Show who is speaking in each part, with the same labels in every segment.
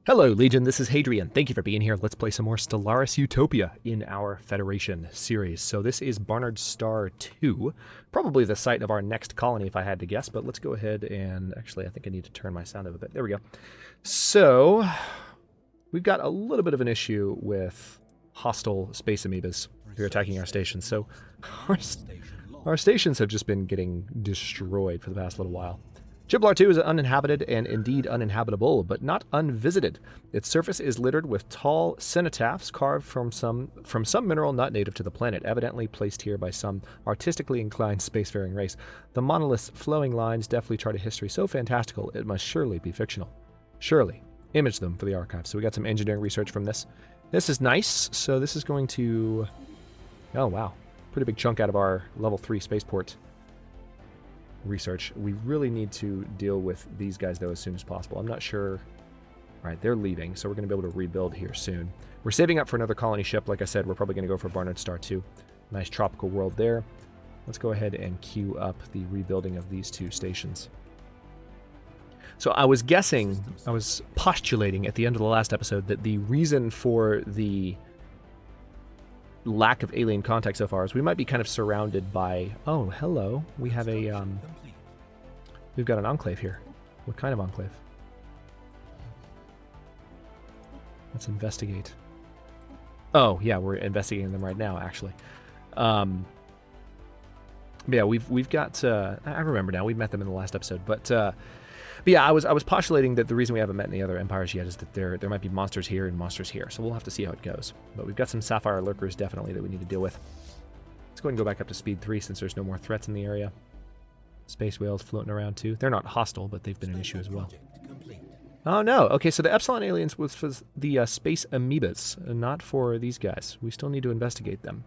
Speaker 1: Hello, Legion. This is Hadrian. Thank you for being here. Let's play some more Stellaris Utopia in our Federation series. So this is Barnard Star 2, probably the site of our next colony if I had to guess, but let's go ahead and... Actually, I think I need to turn my sound up a bit. There we go. So, we've got a little bit of an issue with hostile space amoebas who are attacking our stations. So, our stations have just been getting destroyed for the past little while. Chiblar 2 is uninhabited and indeed uninhabitable, but not unvisited. Its surface is littered with tall cenotaphs carved from some mineral not native to the planet, evidently placed here by some artistically inclined spacefaring race. The monolith's flowing lines deftly chart a history so fantastical it must surely be fictional. Surely. Image them for the archive. So we got some engineering research from this. This is nice, so this is going to... Oh, wow. Pretty big chunk out of our level 3 spaceport research. We really need to deal with these guys, though, as soon as possible. I'm not sure... All right, they're leaving, so we're going to be able to rebuild here soon. We're saving up for another colony ship. Like I said, we're probably going to go for Barnard Star 2. Nice tropical world there. Let's go ahead and queue up the rebuilding of these two stations. So I was postulating at the end of the last episode that the reason for the lack of alien contact so far is we might be kind of surrounded by... Oh, hello. We have a... We've got an enclave here. What kind of enclave? Let's investigate. Oh, yeah, we're investigating them right now, actually. Yeah, we've got... I remember now. We met them in the last episode. But yeah, I was postulating that the reason we haven't met any other empires yet is that there might be monsters here and monsters here. So we'll have to see how it goes. But we've got some sapphire lurkers definitely that we need to deal with. Let's go ahead and go back up to speed 3 since there's no more threats in the area. Space whales floating around too. They're not hostile, but they've been an issue as well. Oh no. Okay, so the Epsilon aliens was for the space amoebas, not for these guys. We still need to investigate them.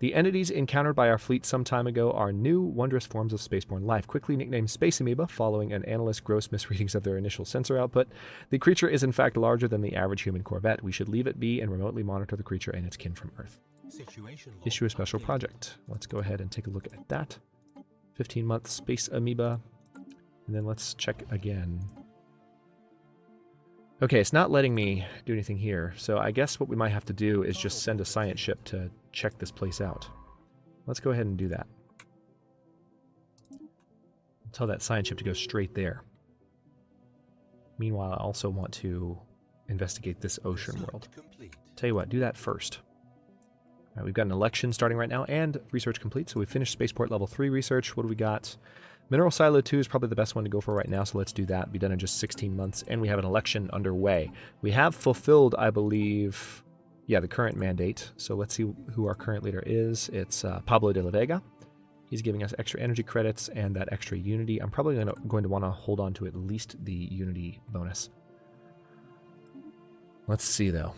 Speaker 1: The entities encountered by our fleet some time ago are new, wondrous forms of spaceborne life, quickly nicknamed Space Amoeba, following an analyst's gross misreadings of their initial sensor output. The creature is in fact larger than the average human corvette. We should leave it be and remotely monitor the creature and its kin from Earth. Issue a special project. Let's go ahead and take a look at that. 15-month Space Amoeba. And then let's check again. Okay, it's not letting me do anything here, so I guess what we might have to do is just send a science ship to check this place out. Let's go ahead and do that. Tell that science ship to go straight there. Meanwhile, I also want to investigate this ocean world. Tell you what, do that first. All right, we've got an election starting right now, and research complete, so we finished Spaceport Level 3 research. What do we got? Mineral Silo 2 is probably the best one to go for right now, so let's do that. Be done in just 16 months, and we have an election underway. We have fulfilled, I believe, yeah, the current mandate. So let's see who our current leader is. It's Pablo de la Vega. He's giving us extra energy credits and that extra unity. I'm probably going to want to hold on to at least the unity bonus. Let's see, though.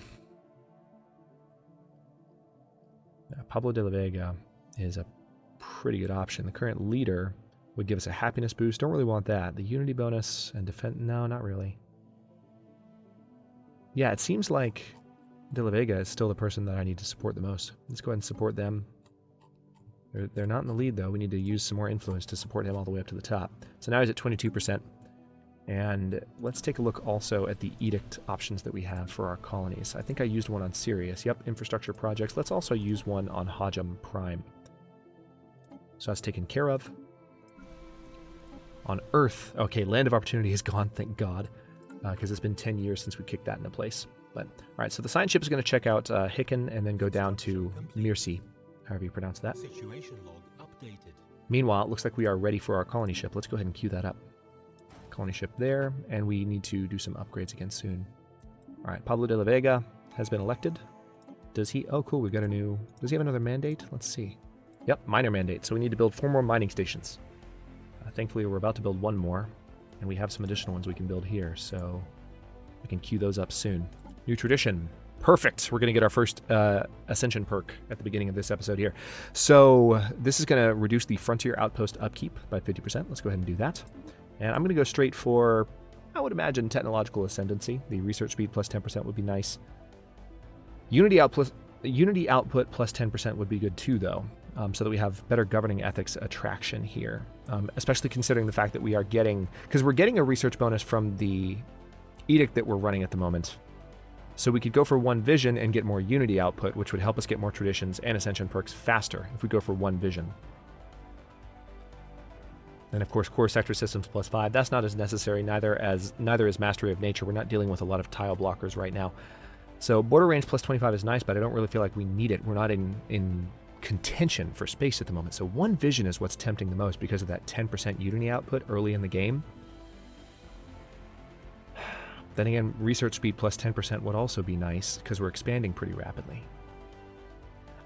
Speaker 1: Pablo de la Vega is a pretty good option. The current leader would give us a happiness boost. Don't really want that. The unity bonus and defense... No, not really. Yeah, it seems like De La Vega is still the person that I need to support the most. Let's go ahead and support them. They're not in the lead, though. We need to use some more influence to support him all the way up to the top. So now he's at 22%. And let's take a look also at the edict options that we have for our colonies. I think I used one on Sirius. Yep, infrastructure projects. Let's also use one on Hajam Prime. So that's taken care of. On Earth, okay, Land of Opportunity is gone, thank God, because it's been 10 years since we kicked that into place. But all right, so the science ship is going to check out Hicken and then go down to Mirsi, however you pronounce that. Meanwhile, it looks like we are ready for our colony ship. Let's go ahead and queue that up. Colony ship there, and we need to do some upgrades again soon. All right, Pablo de la Vega has been elected. Does he? Oh, cool, we've got a new... Does he have another mandate? Let's see. Yep, minor mandate, so we need to build 4 more mining stations. Thankfully, we're about to build 1 more, and we have some additional ones we can build here, so we can queue those up soon. New tradition. Perfect. We're going to get our first Ascension perk at the beginning of this episode here. So this is going to reduce the Frontier Outpost upkeep by 50%. Let's go ahead and do that. And I'm going to go straight for, I would imagine, Technological Ascendancy. The research speed plus 10% would be nice. Unity output plus 10% would be good too, though. So that we have better governing ethics attraction here, especially considering the fact that we are getting, because we're getting a research bonus from the edict that we're running at the moment. So we could go for 1 vision and get more unity output, which would help us get more traditions and ascension perks faster if we go for 1 vision. And of course, core sector systems +5. That's not as necessary, neither is mastery of nature. We're not dealing with a lot of tile blockers right now. So border range +25 is nice, but I don't really feel like we need it. We're not in contention for space at the moment. So 1 vision is what's tempting the most because of that 10% unity output early in the game. Then again, research speed +10% would also be nice because we're expanding pretty rapidly.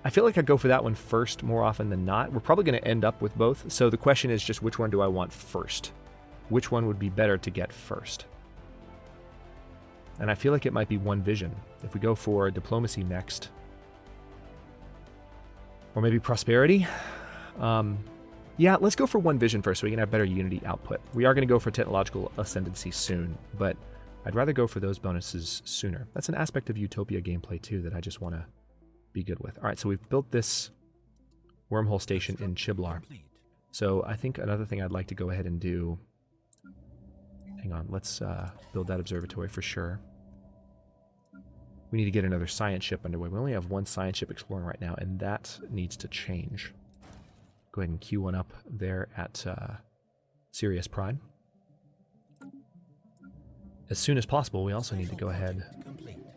Speaker 1: I feel like I'd go for that one first more often than not. We're probably going to end up with both. So the question is just which one do I want first? Which one would be better to get first? And I feel like it might be 1 vision. If we go for diplomacy next, or maybe prosperity. Yeah, let's go for 1 vision first so we can have better unity output. We are going to go for technological ascendancy soon, but I'd rather go for those bonuses sooner. That's an aspect of Utopia gameplay too that I just want to be good with. All right, so we've built this wormhole station in Chiblar. So I think another thing I'd like to go ahead and do... Hang on, let's build that observatory for sure. We need to get another science ship underway. We only have 1 science ship exploring right now, and that needs to change. Go ahead and queue one up there at Sirius Prime. As soon as possible, we also need to go ahead...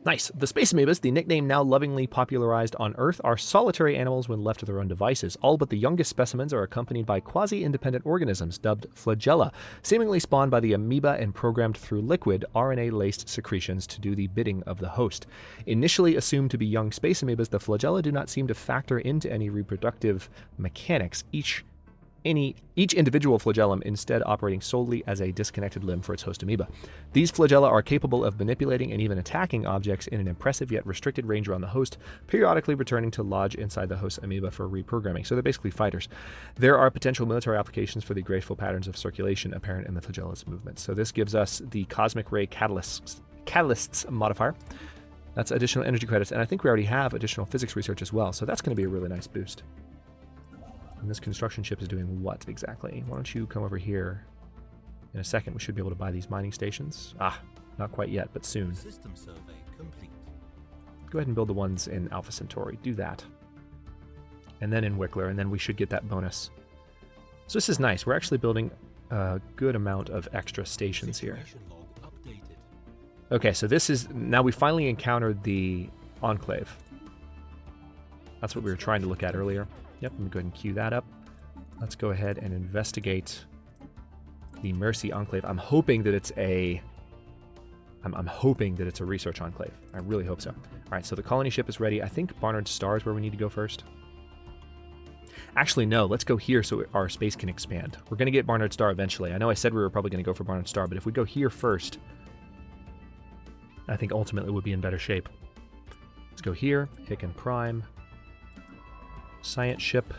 Speaker 1: Nice! The space amoebas, the nickname now lovingly popularized on Earth, are solitary animals when left to their own devices. All but the youngest specimens are accompanied by quasi-independent organisms dubbed flagella, seemingly spawned by the amoeba and programmed through liquid, RNA-laced secretions to do the bidding of the host. Initially assumed to be young space amoebas, the flagella do not seem to factor into any reproductive mechanics. Each individual flagellum instead operating solely as a disconnected limb for its host amoeba. These flagella are capable of manipulating and even attacking objects in an impressive yet restricted range around the host, periodically returning to lodge inside the host amoeba for reprogramming. So they're basically fighters. There are potential military applications for the graceful patterns of circulation apparent in the flagella's movements. So this gives us the cosmic ray catalysts modifier. That's additional energy credits, and I think we already have additional physics research as well, so that's going to be a really nice boost. And this construction ship is doing what exactly? Why don't you come over here in a second? We should be able to buy these mining stations. Ah, not quite yet, but soon.
Speaker 2: System survey complete.
Speaker 1: Go ahead and build the ones in Alpha Centauri. Do that. And then in Wickler, and then we should get that bonus. So this is nice. We're actually building a good amount of extra stations here. Okay, so this is... Now we finally encountered the Enclave. That's what we were trying to look at earlier. Yep, let me go ahead and queue that up. Let's go ahead and investigate the Mercy Enclave. I'm hoping that it's a... I'm hoping that it's a research enclave. I really hope so. All right, so the colony ship is ready. I think Barnard Star is where we need to go first. Actually, no. Let's go here so our space can expand. We're going to get Barnard Star eventually. I know I said we were probably going to go for Barnard Star, but if we go here first, I think ultimately we'll be in better shape. Let's go here. Hicken Prime. Science ship.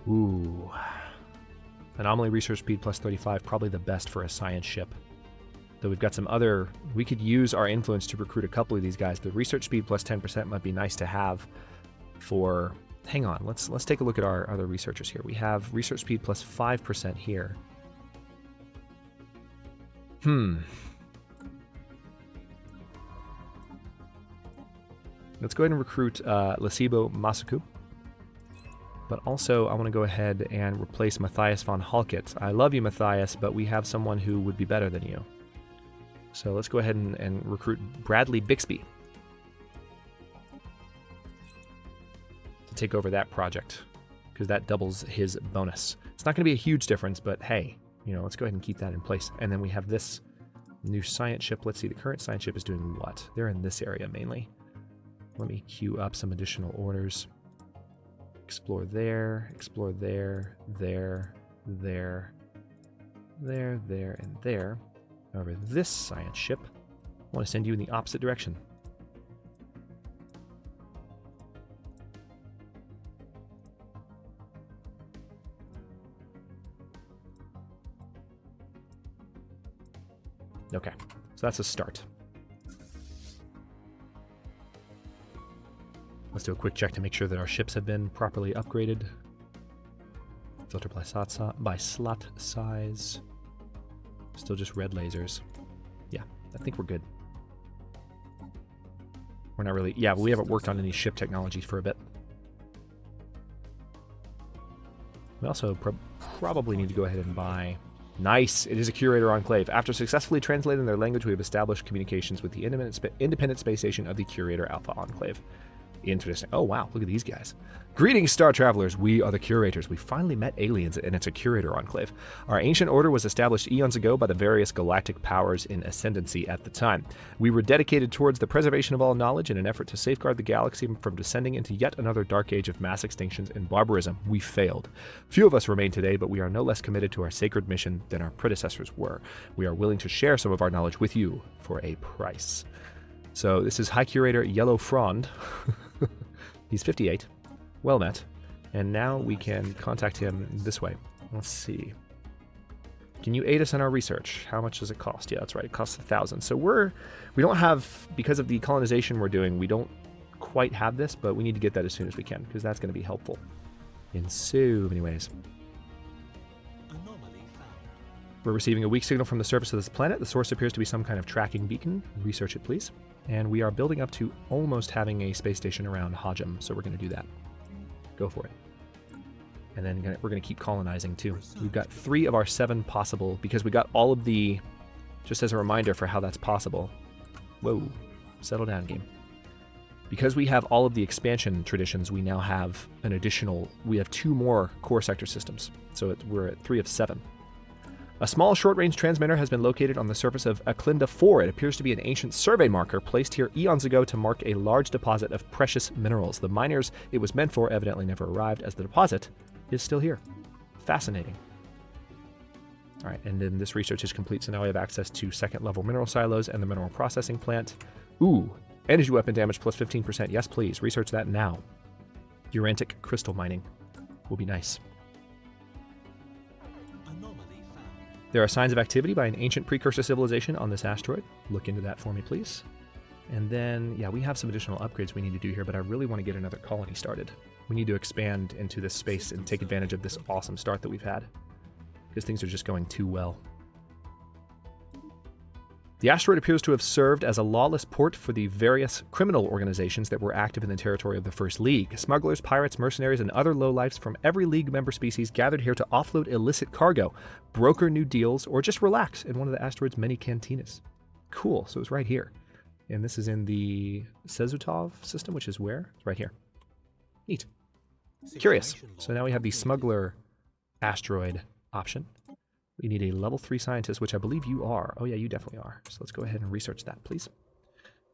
Speaker 1: Ooh. Anomaly research speed plus 35, probably the best for a science ship. Though we've got some other... We could use our influence to recruit a couple of these guys. The research speed plus 10% might be nice to have for... Hang on, let's take a look at our other researchers here. We have research speed plus 5% here. Let's go ahead and recruit Lasibo Masaku. But also, I want to go ahead and replace Matthias von Halkett. I love you, Matthias, but we have someone who would be better than you. So let's go ahead and recruit Bradley Bixby to take over that project, because that doubles his bonus. It's not going to be a huge difference, but hey, you know, let's go ahead and keep that in place. And then we have this new science ship. Let's see, the current science ship is doing what? They're in this area mainly. Let me queue up some additional orders. Explore there, there, and there. However, this science ship, I want to send you in the opposite direction. Okay, so that's a start. Let's do a quick check to make sure that our ships have been properly upgraded. Filter by slot size. Still just red lasers. Yeah, I think we're good. We're not really... Yeah, we haven't worked on any ship technology for a bit. We also probably need to go ahead and buy... Nice! It is a Curator Enclave. After successfully translating their language, we have established communications with the independent space station of the Curator Alpha Enclave. Interesting. Oh, wow. Look at these guys. Greetings, Star Travelers. We are the Curators. We finally met aliens, and it's a Curator Enclave. Our ancient order was established eons ago by the various galactic powers in ascendancy at the time. We were dedicated towards the preservation of all knowledge in an effort to safeguard the galaxy from descending into yet another dark age of mass extinctions and barbarism. We failed. Few of us remain today, but we are no less committed to our sacred mission than our predecessors were. We are willing to share some of our knowledge with you for a price. So this is High Curator Yellow Frond. He's 58. Well met. And now we can contact him this way. Let's see. Can you aid us in our research? How much does it cost? Yeah, that's right. It costs 1,000. So we don't have, because of the colonization we're doing, we don't quite have this, but we need to get that as soon as we can, because that's going to be helpful in so many ways. We're receiving a weak signal from the surface of this planet. The source appears to be some kind of tracking beacon. Research it, please. And we are building up to almost having a space station around Hadrian, so we're going to do that. Go for it. And then we're going to keep colonizing, too. We've got 3 of our 7 possible, because we got all of the... Just as a reminder for how that's possible. Whoa. Settle down, game. Because we have all of the expansion traditions, we now have an additional... We have 2 more core sector systems. So we're at 3 of 7. A small short-range transmitter has been located on the surface of Aklinda 4. It appears to be an ancient survey marker placed here eons ago to mark a large deposit of precious minerals. The miners it was meant for evidently never arrived, as the deposit is still here. Fascinating. All right, and then this research is complete, so now we have access to second-level mineral silos and the mineral processing plant. Ooh, energy weapon damage plus 15%. Yes, please. Research that now. Urantic crystal mining will be nice. There are signs of activity by an ancient precursor civilization on this asteroid. Look into that for me, please. And then, yeah, we have some additional upgrades we need to do here, but I really want to get another colony started. We need to expand into this space and take advantage of this awesome start that we've had, because things are just going too well. The asteroid appears to have served as a lawless port for the various criminal organizations that were active in the territory of the First League. Smugglers, pirates, mercenaries, and other lowlifes from every League member species gathered here to offload illicit cargo, broker new deals, or just relax in one of the asteroid's many cantinas. Cool, so it's right here. And this is in the Sezutov system, which is where? It's right here. Neat. Curious. So now we have the smuggler asteroid option. We need a level 3 scientist, which I believe you are. Oh yeah, you definitely are. So let's go ahead and research that, please.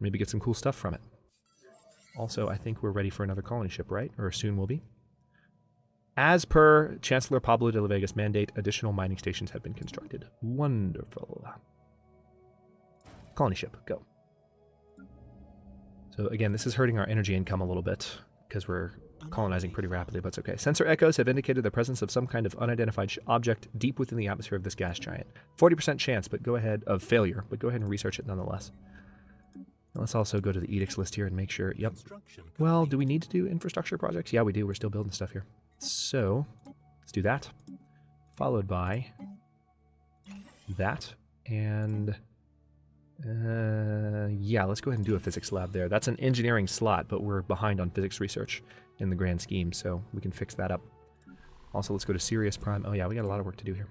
Speaker 1: Maybe get some cool stuff from it. Also, I think we're ready for another colony ship, right? Or soon will be. As per Chancellor Pablo de la Vega's mandate, additional mining stations have been constructed. Wonderful. Colony ship, go. So again, this is hurting our energy income a little bit, because we're colonizing pretty rapidly, but it's okay. Sensor echoes have indicated the presence of some kind of unidentified object deep within the atmosphere of this gas giant. 40% chance, but go ahead, of failure, but go ahead and research it nonetheless. Now let's also go to the edicts list here and make sure, yep. Well, do we need to do infrastructure projects? Yeah, we do. We're still building stuff here. So, let's do that. Followed by that, and yeah, let's go ahead and do a physics lab there. That's an engineering slot, but we're behind on physics research in the grand scheme, so we can fix that up. Also, let's go to Sirius Prime. Oh yeah, we got a lot of work to do here.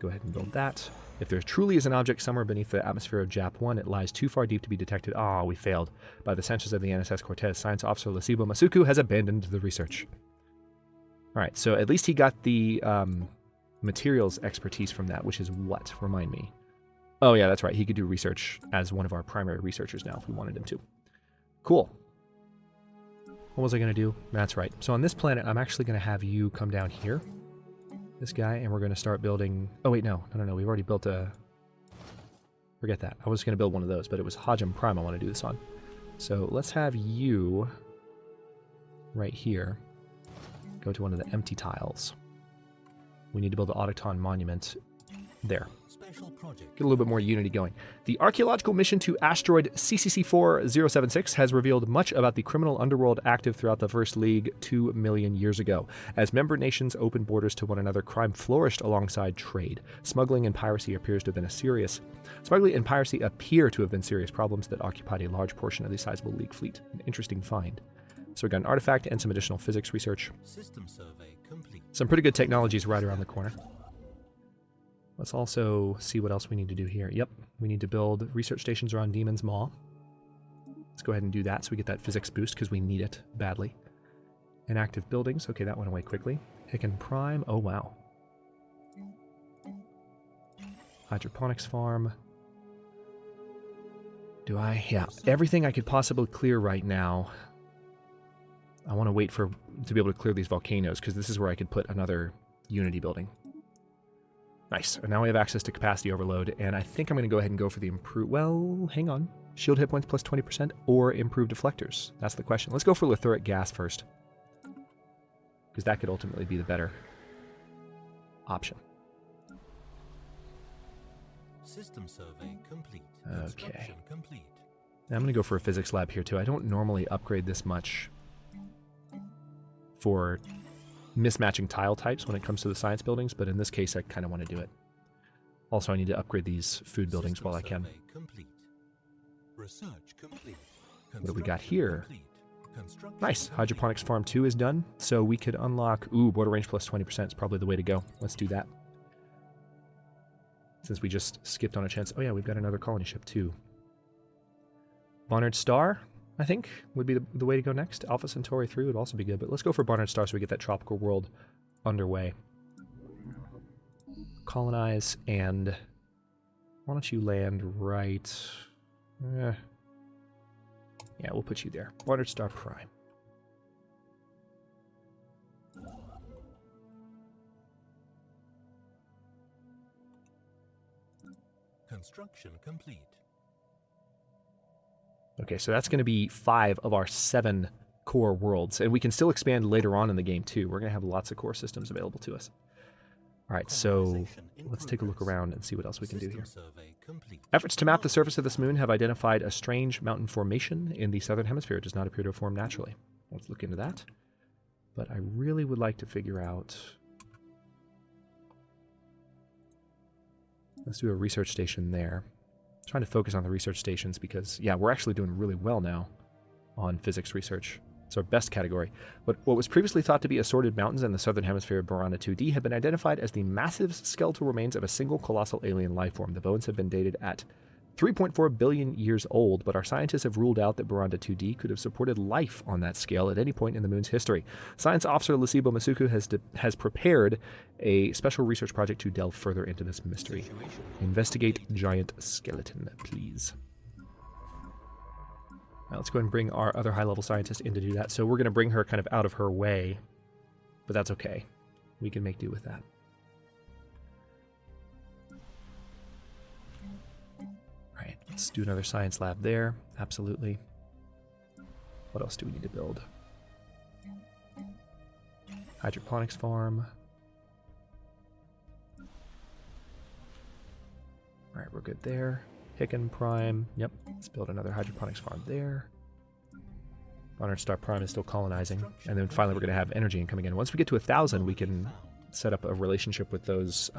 Speaker 1: Go ahead and build that. If there truly is an object somewhere beneath the atmosphere of JAP-1, it lies too far deep to be detected. Ah, we failed. By the censors of the NSS Cortez, Science Officer Lasibo Masuku has abandoned the research. Alright, so at least he got the materials expertise from that, which is what? Remind me. Oh yeah, that's right. He could do research as one of our primary researchers now if we wanted him to. Cool. What was I going to do? That's right. So on this planet, I'm actually going to have you come down here. This guy, and we're going to start building... Oh wait, no. We've already built a... Forget that. I was going to build one of those, but it was Hadrian Prime I want to do this on. So let's have you right here go to one of the empty tiles. We need to build the Autochton monument there. Get a little bit more unity going. The archaeological mission to asteroid CCC-4076 has revealed much about the criminal underworld active throughout the First League 2 million years ago. As member nations opened borders to one another, crime flourished alongside trade. Smuggling and piracy appear to have been serious problems that occupied a large portion of the sizable League fleet. An interesting find. So we got an artifact and some additional physics research.
Speaker 2: System survey complete.
Speaker 1: Some pretty good technologies right around the corner. Let's also see what else we need to do here. Yep, we need to build research stations around Demon's Maw. Let's go ahead and do that so we get that physics boost because we need it badly. Inactive buildings. Okay, that went away quickly. Hicken Prime. Oh, wow. Hydroponics farm. Do I? Yeah, everything I could possibly clear right now. I want to wait to be able to clear these volcanoes because this is where I could put another Unity building. Nice. And now we have access to capacity overload, and I think I'm going to go ahead and go for the improved... Well, hang on. Shield hit points plus 20% or improved deflectors? That's the question. Let's go for Lithuric gas first, because that could ultimately be the better option.
Speaker 2: System survey complete.
Speaker 1: Okay.
Speaker 2: Complete.
Speaker 1: Now I'm going to go for a physics lab here, too. I don't normally upgrade this much for mismatching tile types when it comes to the science buildings, but in this case I kind of want to do it. Also, I need to upgrade these food buildings while I can.
Speaker 2: Research complete.
Speaker 1: What do we got here? Nice. Hydroponics Farm 2 is done, so we could unlock... Ooh, border range plus 20% is probably the way to go. Let's do that. Since we just skipped on a chance... Oh yeah, we've got another colony ship too. Barnard Star, I think, would be the way to go next. Alpha Centauri 3 would also be good, but let's go for Barnard Star so we get that tropical world underway. Colonize, and why don't you land right... Yeah, we'll put you there. Barnard Star Prime.
Speaker 2: Construction complete.
Speaker 1: Okay, so that's going to be 5 of our 7 core worlds, and we can still expand later on in the game too. We're going to have lots of core systems available to us. All right, so let's take a look around and see what else we can do here. Efforts to map the surface of this moon have identified a strange mountain formation in the southern hemisphere. It does not appear to form naturally. Let's look into that. But I really would like to figure out... Let's do a research station there. I'm trying to focus on the research stations because, yeah, we're actually doing really well now on physics research. It's our best category. But what was previously thought to be assorted mountains in the southern hemisphere of Boranda 2D have been identified as the massive skeletal remains of a single colossal alien life form. The bones have been dated at 3.4 billion years old, but our scientists have ruled out that Boranda 2D could have supported life on that scale at any point in the moon's history. Science officer Lasibo Masuku has prepared a special research project to delve further into this mystery. Investigate giant skeleton, please. Now let's go ahead and bring our other high-level scientist in to do that. So we're going to bring her kind of out of her way, but that's okay. We can make do with that. Alright, let's do another science lab there. Absolutely. What else do we need to build? Hydroponics farm. Alright, we're good there. Hicken Prime. Yep, let's build another hydroponics farm there. Barnard Star Prime is still colonizing. And then finally we're going to have energy incoming in. Once we get to 1,000, we can set up a relationship with those...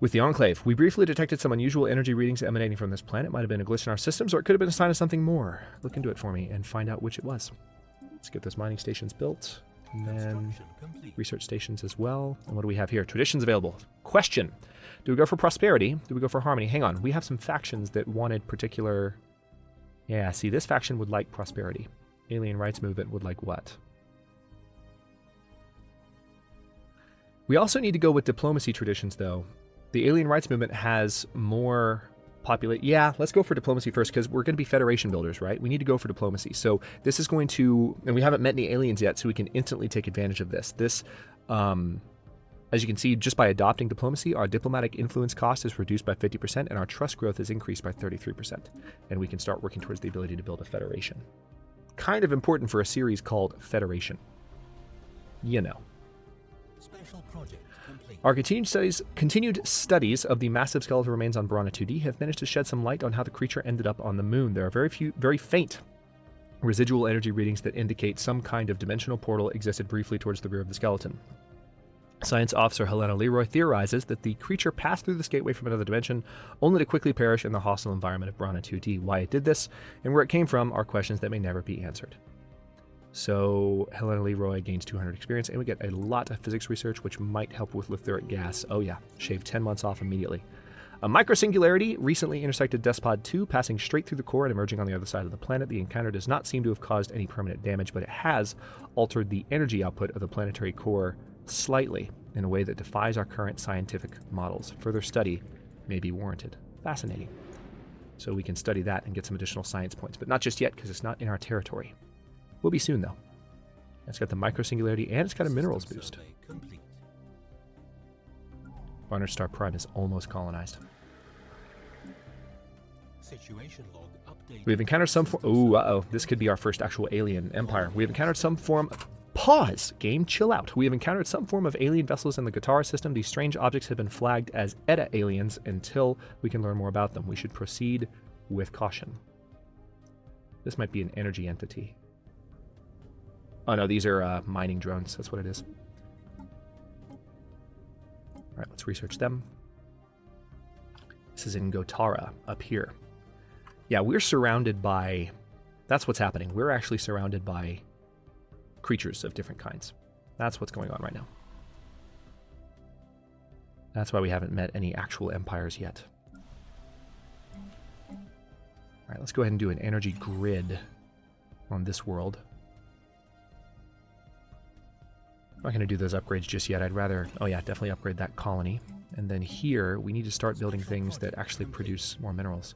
Speaker 1: with the Enclave. We briefly detected some unusual energy readings emanating from this planet. It might have been a glitch in our systems, or it could have been a sign of something more. Look into it for me and find out which it was. Let's get those mining stations built. And then research stations as well. And what do we have here? Traditions available. Question. Do we go for prosperity? Do we go for harmony? Hang on. We have some factions that wanted particular... Yeah, see, this faction would like prosperity. Alien Rights Movement would like what? We also need to go with diplomacy traditions, though. The Alien Rights Movement has more populate. Yeah, let's go for diplomacy first, because we're going to be Federation builders, right? We need to go for diplomacy. So this is going to... And we haven't met any aliens yet, so we can instantly take advantage of this. This... As you can see, just by adopting diplomacy, our diplomatic influence cost is reduced by 50%, and our trust growth is increased by 33%. And we can start working towards the ability to build a federation. Kind of important for a series called Federation. You know.
Speaker 2: Special project complete.
Speaker 1: Our continued studies of the massive skeletal remains on Brana 2D have managed to shed some light on how the creature ended up on the moon. There are very faint residual energy readings that indicate some kind of dimensional portal existed briefly towards the rear of the skeleton. Science officer Helena Leroy theorizes that the creature passed through this gateway from another dimension, only to quickly perish in the hostile environment of Brana 2D. Why it did this, and where it came from, are questions that may never be answered. So Helena Leroy gains 200 experience, and we get a lot of physics research, which might help with Lethuric gas. Oh yeah, shave 10 months off immediately. A microsingularity recently intersected Despod 2, passing straight through the core and emerging on the other side of the planet. The encounter does not seem to have caused any permanent damage, but it has altered the energy output of the planetary core slightly in a way that defies our current scientific models. Further study may be warranted. Fascinating. So we can study that and get some additional science points, but not just yet because it's not in our territory. Will be soon, though. It's got the microsingularity and it's got a minerals boost. Barnard Star Prime is almost colonized.
Speaker 2: Situation log updated.
Speaker 1: We have encountered some form. Ooh, this could be our first actual alien empire. We have encountered some form. Pause! Game, chill out. We have encountered some form of alien vessels in the Guitar system. These strange objects have been flagged as ETA aliens until we can learn more about them. We should proceed with caution. This might be an energy entity. Oh no, these are mining drones. That's what it is. All right, let's research them. This is in Gotara, up here. Yeah, we're surrounded by... That's what's happening. We're actually surrounded by creatures of different kinds. That's what's going on right now. That's why we haven't met any actual empires yet. All right, let's go ahead and do an energy grid on this world. I'm not going to do those upgrades just yet. I'd rather... Oh yeah, definitely upgrade that colony. And then here, we need to start building things that actually produce more minerals.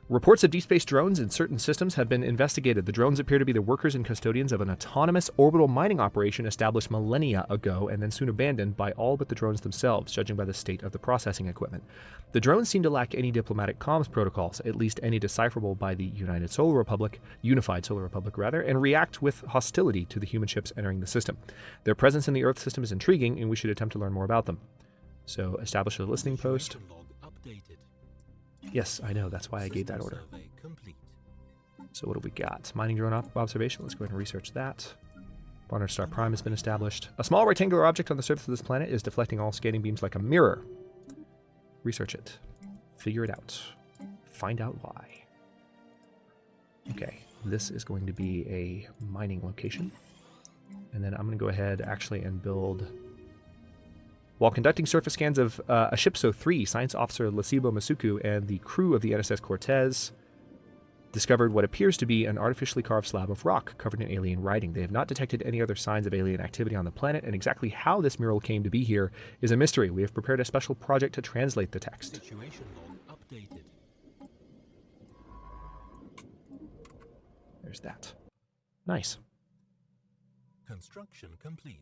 Speaker 1: Reports of deep space drones in certain systems have been investigated. The drones appear to be the workers and custodians of an autonomous orbital mining operation established millennia ago and then soon abandoned by all but the drones themselves, judging by the state of the processing equipment. The drones seem to lack any diplomatic comms protocols, at least any decipherable by the Unified Solar Republic, and react with hostility to the human ships entering the system. Their presence in the Earth system is intriguing, and we should attempt to learn more about them. So, establish a listening post. Yes, I know. That's why I gave that order. So what do we got? Mining drone observation. Let's go ahead and research that. Barnard Star Prime has been established. A small rectangular object on the surface of this planet is deflecting all scanning beams like a mirror. Research it. Figure it out. Find out why. Okay, this is going to be a mining location. And then I'm going to go ahead actually and build... While conducting surface scans of a Shipso 3, Science Officer Lasibo Masuku and the crew of the NSS Cortez discovered what appears to be an artificially carved slab of rock covered in alien writing. They have not detected any other signs of alien activity on the planet, and exactly how this mural came to be here is a mystery. We have prepared a special project to translate the text.
Speaker 2: Situation log updated.
Speaker 1: There's that. Nice.
Speaker 2: Construction complete.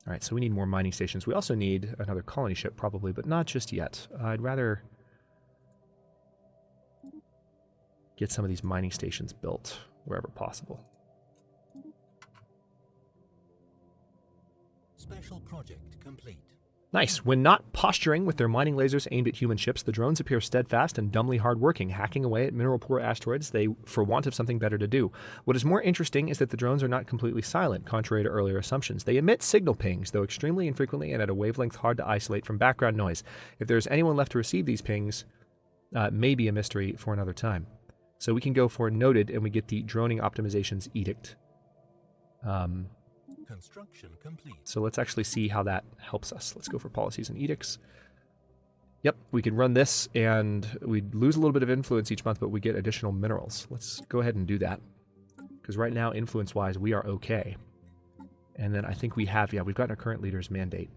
Speaker 1: All right, so we need more mining stations. We also need another colony ship, probably, but not just yet. I'd rather get some of these mining stations built wherever possible.
Speaker 2: Special project complete.
Speaker 1: Nice. When not posturing with their mining lasers aimed at human ships, the drones appear steadfast and dumbly hardworking, hacking away at mineral-poor asteroids for want of something better to do. What is more interesting is that the drones are not completely silent, contrary to earlier assumptions. They emit signal pings, though extremely infrequently and at a wavelength hard to isolate from background noise. If there's anyone left to receive these pings, it may be a mystery for another time. So we can go for noted, and we get the droning optimizations edict.
Speaker 2: Construction complete.
Speaker 1: So let's actually see how that helps us. Let's go for policies and edicts. Yep, we can run this, and we lose a little bit of influence each month, but we get additional minerals. Let's go ahead and do that. Because right now, influence-wise, we are okay. And then I think we have, yeah, we've gotten our current leader's mandate.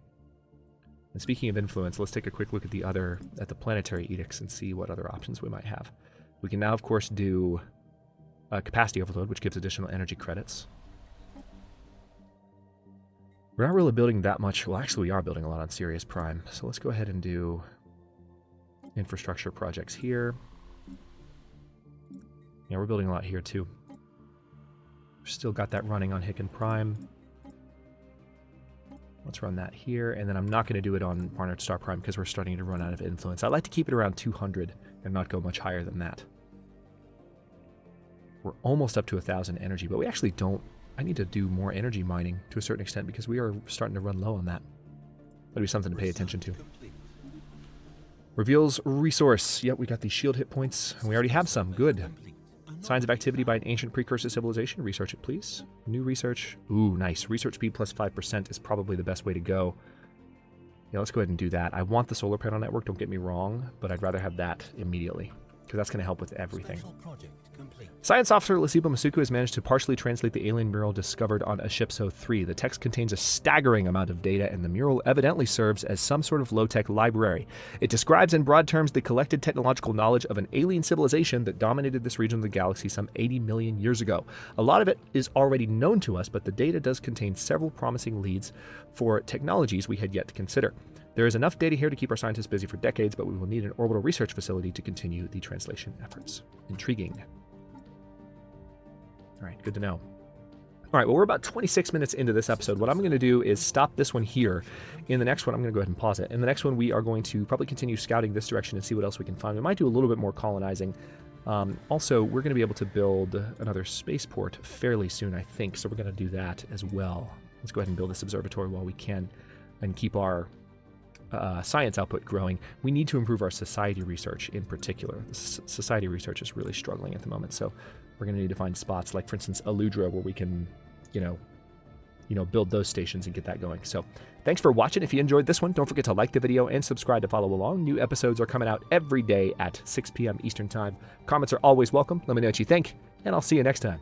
Speaker 1: And speaking of influence, let's take a quick look at the planetary edicts and see what other options we might have. We can now, of course, do capacity overload, which gives additional energy credits. We're not really building that much. Well, actually, we are building a lot on Sirius Prime. So let's go ahead and do infrastructure projects here. Yeah, we're building a lot here, too. We've still got that running on Hicken Prime. Let's run that here, and then I'm not going to do it on Barnard Star Prime because we're starting to run out of influence. I like to keep it around 200 and not go much higher than that. We're almost up to 1,000 energy, but we actually don't. I need to do more energy mining to a certain extent because we are starting to run low on that. That'll be something to pay attention to. Reveals resource. Yep, we got these shield hit points, and we already have some. Good. Signs of activity by an ancient precursor civilization. Research it, please. New research. Ooh, nice. Research speed plus 5% is probably the best way to go. Yeah, let's go ahead and do that. I want the solar panel network, don't get me wrong, but I'd rather have that immediately, because that's going to help with everything. Science officer Lasiba Masuku has managed to partially translate the alien mural discovered on Ashipso 3. The text contains a staggering amount of data, and the mural evidently serves as some sort of low-tech library. It describes in broad terms the collected technological knowledge of an alien civilization that dominated this region of the galaxy some 80 million years ago. A lot of it is already known to us, but the data does contain several promising leads for technologies we had yet to consider. There is enough data here to keep our scientists busy for decades, but we will need an orbital research facility to continue the translation efforts. Intriguing. All right, good to know. All right, well, we're about 26 minutes into this episode. What I'm going to do is stop this one here. In the next one, I'm going to go ahead and pause it. In the next one, we are going to probably continue scouting this direction and see what else we can find. We might do a little bit more colonizing. Also, we're going to be able to build another spaceport fairly soon, I think, so we're going to do that as well. Let's go ahead and build this observatory while we can and keep our science output growing. We need to improve our society research in particular. Society research is really struggling at the moment, so we're going to need to find spots like, for instance, Aludra, where we can, build those stations and get that going. So thanks for watching. If you enjoyed this one, don't forget to like the video and subscribe to follow along. New episodes are coming out every day at 6 p.m. Eastern Time. Comments are always welcome. Let me know what you think, and I'll see you next time.